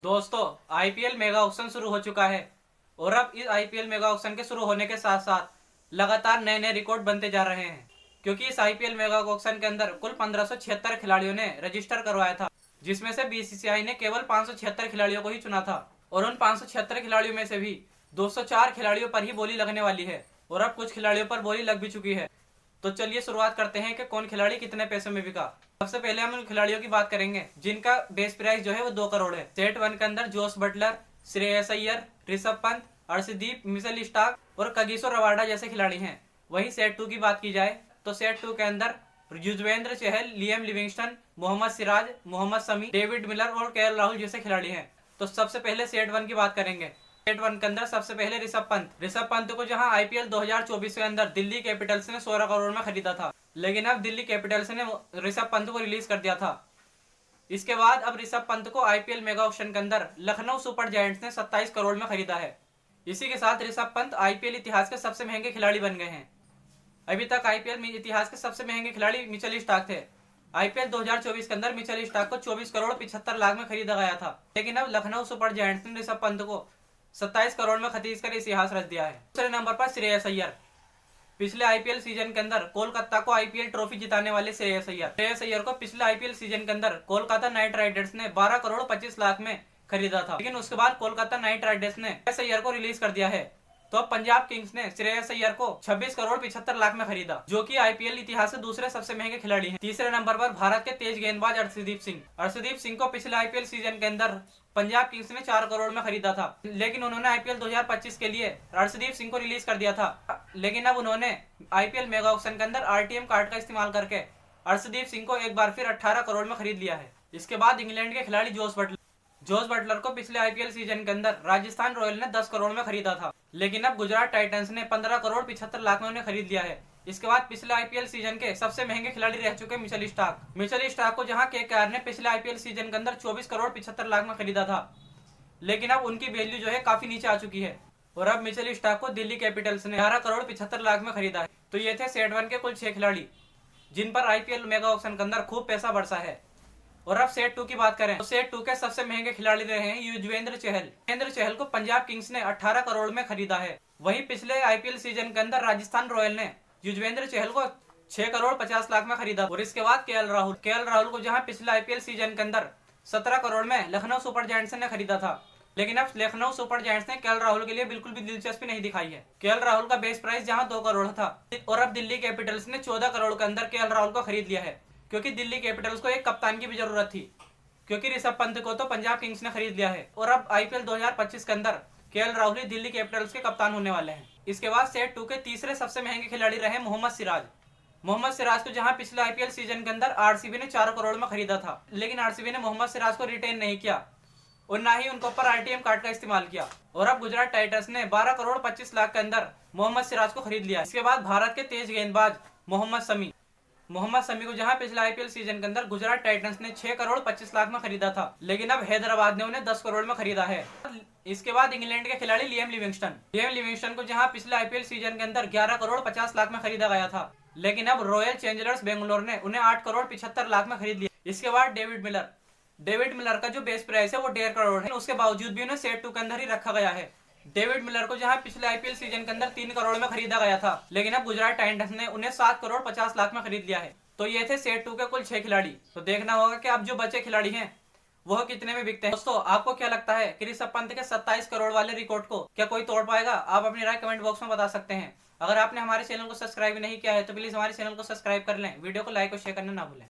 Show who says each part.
Speaker 1: दोस्तों, IPL mega auction शुरू हो चुका है और अब इस आईपीएल मेगा ऑक्शन के शुरू होने के साथ साथ लगातार नए नए रिकॉर्ड बनते जा रहे हैं। क्योंकि इस आईपीएल मेगा ऑक्शन के अंदर कुल 1576 खिलाड़ियों ने रजिस्टर करवाया था, जिसमें से बीसीसीआई ने केवल 576 खिलाड़ियों को ही चुना था और उन 576 खिलाड़ियों में से भी 204 खिलाड़ियों पर ही बोली लगने वाली है और अब कुछ खिलाड़ियों पर बोली लग भी चुकी है। तो चलिए शुरुआत करते हैं कि कौन खिलाड़ी कितने पैसे में बिका। सबसे पहले हम उन खिलाड़ियों की बात करेंगे जिनका बेस प्राइस जो है वो 2 करोड़ है। सेट 1 के अंदर Jos Buttler, Shreyas Iyer, Rishabh Pant, Arshdeep, Mitchell Starc और कगिसो रबाडा जैसे खिलाड़ी हैं। वहीं सेट 2 की बात की जाए तो सेट 2 के अंदर Yuzvendra Chahal, Liam Livingstone, Mohammed Siraj, Mohammed Shami, David Miller और केएल राहुल जैसे खिलाड़ी हैं। तो सबसे पहले सेट 1 की बात करेंगे। सेट 1 के अंदर सबसे पहले ऋषभ पंत को जहां आईपीएल 2024 के अंदर दिल्ली कैपिटल्स ने 16 करोड़ में खरीदा था, लेकिन अब दिल्ली कैपिटल्स ने ऋषभ पंत को रिलीज कर दिया था। इसके बाद अब ऋषभ पंत को आईपीएल मेगा ऑक्शन के अंदर लखनऊ सुपर जायंट्स ने 27 करोड़ में खरीदा है। इसी के साथ ऋषभ पंत आईपीएल इतिहास के सबसे महंगे खिलाड़ी बन गए हैं। अभी तक आईपीएल इतिहास के सबसे महंगे खिलाड़ी मिचेल स्टार्क थे। आईपीएल 2024 के अंदर मिचेल स्टार्क को 24 करोड़ 75 लाख में खरीदा गया था, लेकिन अब लखनऊ सुपर जायंट्स ने ऋषभ पंत को 27 करोड़ में खरीद कर इतिहास रच दिया है। दूसरे नंबर पर श्रेयस अय्यर। पिछले आईपीएल सीजन के अंदर कोलकाता को आईपीएल ट्रॉफी जिताने वाले श्रेयस अय्यर को पिछले आईपीएल सीजन के अंदर कोलकाता नाइट राइडर्स ने 12 करोड़ 25 लाख में खरीदा था, लेकिन उसके बाद कोलकाता नाइट राइडर्स ने श्रेयस अय्यर को रिलीज कर दिया है। तो अब पंजाब किंग्स ने श्रेयस अय्यर को 26 करोड़ 75 लाख में खरीदा, जो कि आईपीएल इतिहास के दूसरे सबसे महंगे खिलाड़ी हैं। तीसरे नंबर पर भारत के तेज गेंदबाज अर्शदीप सिंह को पिछले आईपीएल सीजन के अंदर पंजाब किंग्स ने 4 करोड़ में खरीदा था, लेकिन उन्होंने आईपीएल 2025 के लिए अर्शदीप सिंह को रिलीज कर दिया था। लेकिन अब उन्होंने आईपीएल मेगा ऑक्शन के अंदर आरटीएम कार्ड का इस्तेमाल करके अर्शदीप सिंह को एक बार फिर 18 करोड़ में खरीद लिया है। इसके बाद इंग्लैंड के खिलाड़ी जोस बटलर को पिछले आईपीएल सीजन के अंदर राजस्थान रॉयल ने 10 करोड़ में खरीदा था, लेकिन अब गुजरात टाइटंस ने 15 करोड़ 75 लाख में उन्हें खरीद लिया है। इसके बाद पिछले आईपीएल सीजन के सबसे महंगे खिलाड़ी रह चुके मिचेल स्टार्क को जहां केकेआर ने पिछले आईपीएल सीजन के अंदर 24 करोड़ 75 लाख में खरीदा था, लेकिन अब उनकी वैल्यू जो है काफी नीचे आ चुकी है और अब मिचेल स्टार्क को दिल्ली कैपिटल्स ने 11 करोड़ 75 लाख में खरीदा है। तो ये थे सेट 1 के कुल 6 खिलाड़ी जिन पर आईपीएल मेगा ऑक्शन के अंदर खूब पैसा बरसा है। और अब सेट 2 की बात करें तो सेट 2 के सबसे महंगे खिलाड़ी रहे हैं युजवेंद्र चहल को पंजाब किंग्स ने 18 करोड़ में खरीदा है। वहीं पिछले आईपीएल सीजन के अंदर राजस्थान रॉयल ने युजवेंद्र चहल को 6 करोड़ 50 लाख में खरीदा। और इसके बाद केएल राहुल को जहां पिछले आईपीएल सीजन के अंदर 17 करोड़ में लखनऊ सुपर जायंट्स ने खरीदा था, लेकिन अब लखनऊ सुपर जायंट्स ने केएल राहुल के लिए बिल्कुल भी दिलचस्पी नहीं दिखाई है। केएल राहुल का बेस प्राइस जहां 2 करोड़ था और अब दिल्ली कैपिटल्स ने 14 करोड़ के अंदर केएल राहुल को खरीद लिया है, क्योंकि दिल्ली कैपिटल्स को एक कप्तान की भी जरूरत थी, क्योंकि ऋषभ पंत को तो पंजाब किंग्स ने खरीद लिया है और अब आईपीएल 2025 के अंदर केएल राहुल दिल्ली कैपिटल्स के कप्तान होने वाले हैं। इसके बाद सेट 2 के तीसरे सबसे महंगे खिलाड़ी रहे मोहम्मद सिराज को जहां पिछले आईपीएल सीजन के अंदर आरसीबी ने 4 करोड़ में खरीदा था, लेकिन आरसीबी ने मोहम्मद सिराज को रिटेन नहीं किया और ना ही उनके ऊपर आरटीएम कार्ड का इस्तेमाल किया और अब गुजरात टाइटंस ने 12 करोड़ 25 लाख के अंदर मोहम्मद सिराज को खरीद लिया। इसके बाद भारत के तेज गेंदबाज मोहम्मद शमी को जहां पिछले आईपीएल सीजन के अंदर गुजरात टाइटंस ने 6 करोड़ 25 लाख में खरीदा था, लेकिन अब हैदराबाद ने उन्हें 10 करोड़ में खरीदा है। इसके बाद इंग्लैंड के खिलाड़ी लियम लिविंगस्टन को जहां पिछले आईपीएल सीजन के अंदर 11 करोड़ 50 लाख में खरीदा गया था, लेकिन अब रॉयल चैलेंजर्स बेंगलोर ने उन्हें 8 करोड़ 75 लाख में खरीद लिया। इसके बाद डेविड मिलर का जो बेस प्राइस है वो 1.5 करोड़ है, उसके बावजूद भी उन्हें सेट 2 के अंदर ही रखा गया है। डेविड मिलर को जहां पिछले आईपीएल सीजन के अंदर 3 करोड़ में खरीदा गया था, लेकिन अब गुजरात टाइटंस ने उन्हें 7 करोड़ 50 लाख में खरीद लिया है। तो ये थे सेट 2 के कुल 6 खिलाड़ी। तो देखना होगा कि अब जो बचे खिलाड़ी हैं वह कितने में बिकते हैं। दोस्तों, आपको क्या लगता है कि ऋषभ पंत के 27 करोड़ वाले रिकॉर्ड को क्या कोई तोड़ पाएगा? आप अपनी राय कमेंट बॉक्स में बता सकते हैं। अगर आपने हमारे चैनल को सब्सक्राइब नहीं किया है तो प्लीज हमारे चैनल को सब्सक्राइब कर लें। वीडियो को लाइक और शेयर करना ना भूलें।